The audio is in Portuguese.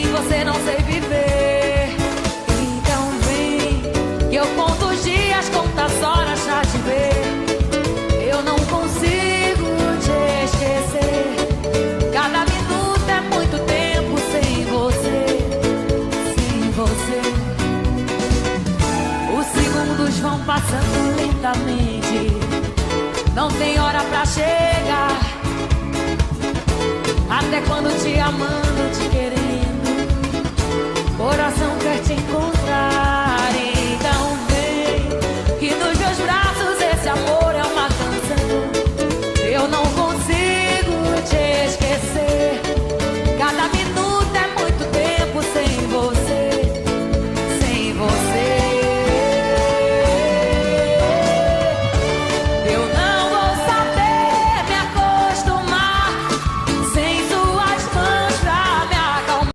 Sem você não sei viver. Então vem, que eu conto os dias, conto as horas pra te ver. Eu não consigo te esquecer. Cada minuto é muito tempo sem você. Sem você. Os segundos vão passando lentamente. Não tem hora pra chegar. Até quando te amamos